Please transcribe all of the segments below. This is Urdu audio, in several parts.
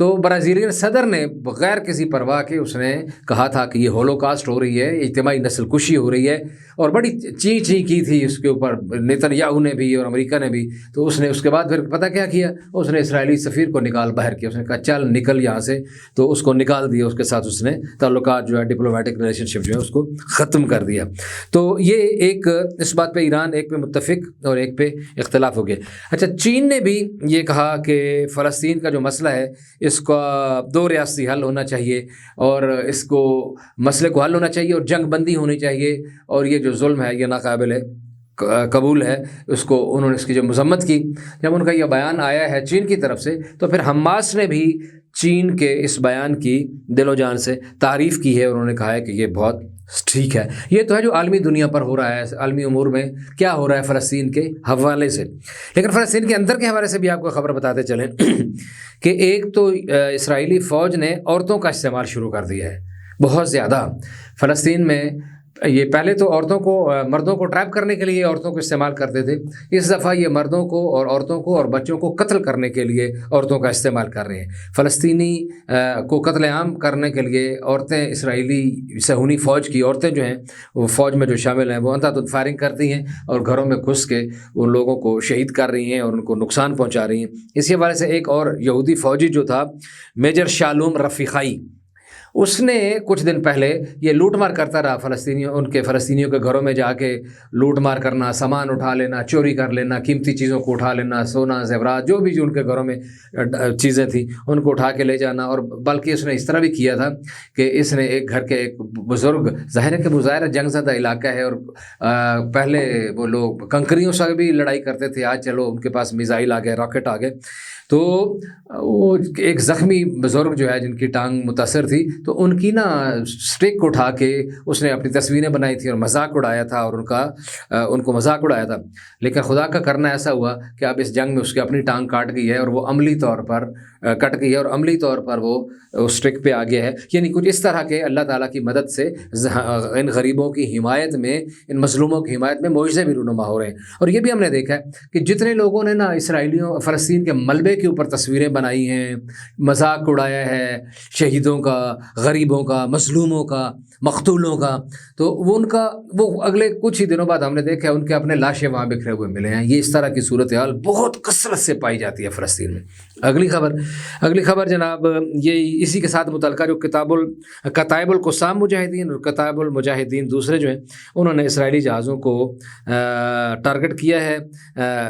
تو برازیلین صدر نے بغیر کسی پرواہ کے اس نے کہا تھا کہ یہ ہولوکاسٹ ہو رہی ہے، اجتماعی نسل کشی ہو رہی ہے، اور بڑی چیں کی تھی اس کے اوپر نیتن یاہو نے بھی اور امریکہ نے بھی۔ تو اس نے اس کے بعد پھر پتہ کیا کیا، اس نے اسرائیلی سفیر کو نکال باہر کیا، اس نے کہا چل نکل یہاں سے، تو اس کو نکال دیا، اس کے ساتھ اس نے تعلقات جو ہے ڈپلومیٹک ریلیشن شپ جو ہے اس کو ختم کر دیا۔ تو یہ ایک اس بات پہ ایران ایک پہ متفق اور ایک پہ اختلاف ہو گیا۔ اچھا، چین نے بھی یہ کہا کہ فلسطین کا جو مسئلہ ہے اس کا 2 ریاستی حل ہونا چاہیے، اور اس کو مسئلے کو حل ہونا چاہیے، اور جنگ بندی ہونی چاہیے، اور یہ جو ظلم ہے یہ ناقابل قبول ہے۔ اس کو انہوں نے اس کی جو مذمت کی، جب ان کا یہ بیان آیا ہے چین کی طرف سے، تو پھر حماس نے بھی چین کے اس بیان کی دل و جان سے تعریف کی ہے، اور انہوں نے کہا ہے کہ یہ بہت ٹھیک ہے۔ یہ تو ہے جو عالمی دنیا پر ہو رہا ہے، عالمی امور میں کیا ہو رہا ہے فلسطین کے حوالے سے۔ لیکن فلسطین کے اندر کے حوالے سے بھی آپ کو خبر بتاتے چلیں کہ ایک تو اسرائیلی فوج نے عورتوں کا استعمال شروع کر دیا ہے بہت زیادہ فلسطین میں۔ یہ پہلے تو مردوں کو ٹریپ کرنے کے لیے عورتوں کو استعمال کرتے تھے، اس دفعہ یہ مردوں کو اور عورتوں کو اور بچوں کو قتل کرنے کے لیے عورتوں کا استعمال کر رہے ہیں۔ فلسطینی کو قتل عام کرنے کے لیے عورتیں، اسرائیلی صہیونی فوج کی عورتیں جو ہیں وہ فوج میں جو شامل ہیں وہ اندھا فائرنگ کرتی ہیں اور گھروں میں گھس کے ان لوگوں کو شہید کر رہی ہیں اور ان کو نقصان پہنچا رہی ہیں۔ اسی حوالے سے ایک اور یہودی فوجی جو تھا میجر شالوم رفیقائی، اس نے کچھ دن پہلے یہ لوٹ مار کرتا رہا فلسطینیوں کے گھروں میں جا کے لوٹ مار کرنا، سامان اٹھا لینا، چوری کر لینا، قیمتی چیزوں کو اٹھا لینا، سونا زیورات جو بھی ان کے گھروں میں چیزیں تھیں ان کو اٹھا کے لے جانا۔ اور بلکہ اس نے اس طرح بھی کیا تھا کہ اس نے ایک گھر کے ایک بزرگ، ظاہر ہے کہ مظاہرہ جنگ زدہ علاقہ ہے، اور پہلے وہ لوگ کنکریوں سے بھی لڑائی کرتے تھے، آج چلو ان کے پاس میزائل آ گئے، راکٹ آ گئے، تو وہ ایک زخمی بزرگ جو ہے جن کی ٹانگ متاثر تھی، تو ان کی نا سٹک اٹھا کے اس نے اپنی تصویریں بنائی تھی اور مذاق اڑایا تھا، اور ان کو مذاق اڑایا تھا۔ لیکن خدا کا کرنا ایسا ہوا کہ اب اس جنگ میں اس کی اپنی ٹانگ کاٹ گئی ہے، اور وہ عملی طور پر کٹ گئی ہے، اور عملی طور پر وہ سٹک پہ آ گیا ہے۔ یعنی کچھ اس طرح کے اللہ تعالیٰ کی مدد سے ان غریبوں کی حمایت میں، ان مظلوموں کی حمایت میں معجزے بھی رونما ہو رہے ہیں۔ اور یہ بھی ہم نے دیکھا ہے کہ جتنے لوگوں نے نا فلسطین کے ملبے کے اوپر تصویریں بنائی ہیں، مذاق اڑایا ہے شہیدوں کا، غریبوں کا، مظلوموں کا، مقتولوں کا، تو وہ اگلے کچھ ہی دنوں بعد ہم نے دیکھا ان کے اپنے لاشیں وہاں بکھرے ہوئے ملے ہیں۔ یہ اس طرح کی صورتحال بہت کثرت سے پائی جاتی ہے فلسطین میں۔ اگلی خبر جناب، یہ اسی کے ساتھ متعلقہ جو کتائب القسام مجاہدین اور کتائب المجاہدین دوسرے جو ہیں، انہوں نے اسرائیلی جہازوں کو ٹارگٹ کیا ہے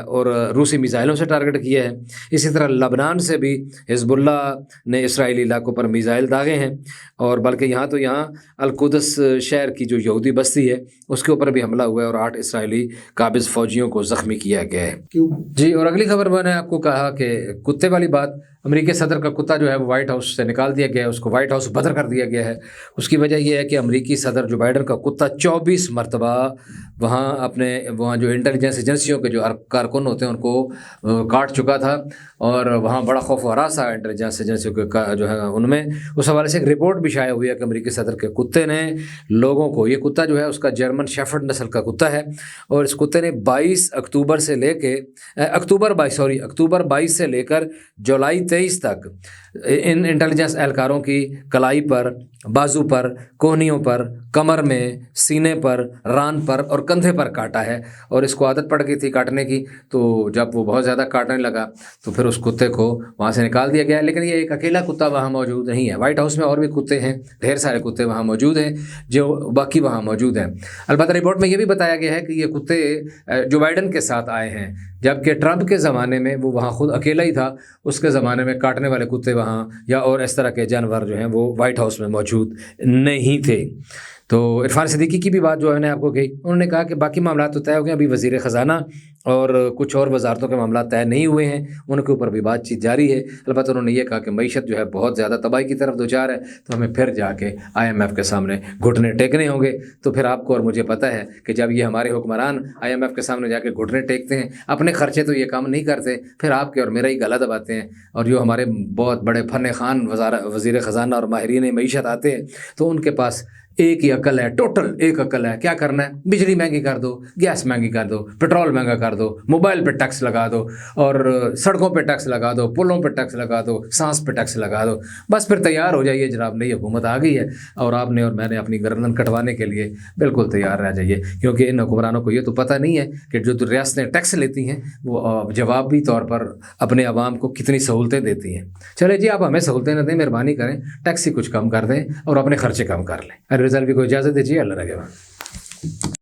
اور روسی میزائلوں سے ٹارگٹ کیا ہے۔ اسی طرح لبنان سے بھی حزب اللہ نے اسرائیلی علاقوں پر میزائل داغے ہیں، اور بلکہ یہاں القدس شہر کی جو یہودی بستی ہے اس کے اوپر بھی حملہ ہوا ہے، اور 8 اسرائیلی قابض فوجیوں کو زخمی کیا گیا ہے۔ جی، اور اگلی خبر میں نے آپ کو کہا کہ کتے والی بات، امریکی صدر کا کتا جو ہے وہ وائٹ ہاؤس سے نکال دیا گیا ہے، اس کو وائٹ ہاؤس بدر کر دیا گیا ہے۔ اس کی وجہ یہ ہے کہ امریکی صدر جو بائیڈن کا کتا 24 مرتبہ وہاں جو انٹیلیجنس ایجنسیوں کے جو کارکن ہوتے ہیں ان کو کاٹ چکا تھا، اور وہاں بڑا خوف و ہراس ہے انٹیلیجنس ایجنسیوں کے جو ہے ان میں۔ اس حوالے سے ایک رپورٹ بھی شائع ہوئی ہے کہ امریکی صدر کے کتے نے لوگوں کو، یہ کتا جو ہے اس کا جرمن شیفرڈ نسل کا کتا ہے، اور اس کتے نے اکتوبر 22 سے لے کر جولائی 23 تک ان انٹیلیجنس اہلکاروں کی کلائی پر، بازو پر، کوہنیوں پر، کمر میں، سینے پر، ران پر اور کندھے پر کاٹا ہے، اور اس کو عادت پڑ گئی تھی کاٹنے کی، تو جب وہ بہت زیادہ کاٹنے لگا تو پھر اس کتے کو وہاں سے نکال دیا گیا۔ لیکن یہ ایک اکیلا کتا وہاں موجود نہیں ہے، وائٹ ہاؤس میں اور بھی کتے ہیں، ڈھیر سارے کتے وہاں موجود ہیں جو باقی وہاں موجود ہیں۔ البتہ رپورٹ میں یہ بھی بتایا گیا ہے کہ یہ کتے جو بائیڈن کے ساتھ آئے ہیں، جبکہ ٹرمپ کے زمانے میں وہ وہاں خود اکیلا ہی تھا، اس کے زمانے میں کاٹنے والے کتے وہاں یا اور اس طرح کے جانور جو ہیں وہ وائٹ ہاؤس میں موجود نہیں تھے۔ تو عرفان صدیقی کی بھی بات جو ہے نے آپ کو کہی، انہوں نے کہا کہ باقی معاملات تو طے ہو گئے، ابھی وزیر خزانہ اور کچھ اور وزارتوں کے معاملات طے نہیں ہوئے ہیں، ان کے اوپر بھی بات چیت جاری ہے۔ البتہ انہوں نے یہ کہا کہ معیشت جو ہے بہت زیادہ تباہی کی طرف دوچار ہے، تو ہمیں پھر جا کے IMF کے سامنے گھٹنے ٹیکنے ہوں گے۔ تو پھر آپ کو اور مجھے پتہ ہے کہ جب یہ ہمارے حکمران IMF کے سامنے جا کے گھٹنے ٹیکتے ہیں، اپنے خرچے تو یہ کام نہیں کرتے، پھر آپ کے اور میرا ہی گلا دباتے ہیں، اور جو ہمارے بہت بڑے فن خوان وزیر خزانہ اور ماہرین معیشت آتے ہیں تو ان کے پاس ایک ہی عقل ہے، ٹوٹل ایک عقل ہے. کیا کرنا ہے؟ بجلی مہنگی کر دو، گیس مہنگی کر دو، پیٹرول مہنگا کر دو، موبائل پہ ٹیکس لگا دو، اور سڑکوں پہ ٹیکس لگا دو، پلوں پہ ٹیکس لگا دو، سانس پہ ٹیکس لگا دو. بس پھر تیار ہو جائیے جناب، نئی حکومت آ گئی ہے اور آپ نے اور میں نے اپنی گردن کٹوانے کے لیے بالکل تیار رہ جائیے. کیونکہ ان حکمرانوں کو یہ تو پتہ نہیں ہے کہ جو ریاستیں ٹیکس لیتی ہیں وہ جوابی طور پر اپنے عوام کو کتنی سہولتیں دیتی ہیں. چلے جی، آپ ہمیں سہولتیں نہ دیں، مہربانی کریں ٹیکس ہی کچھ کم کر دیں اور اپنے خرچے کم کر لیں. رزلوی کو اجازت دیجیے. اللہ رحم.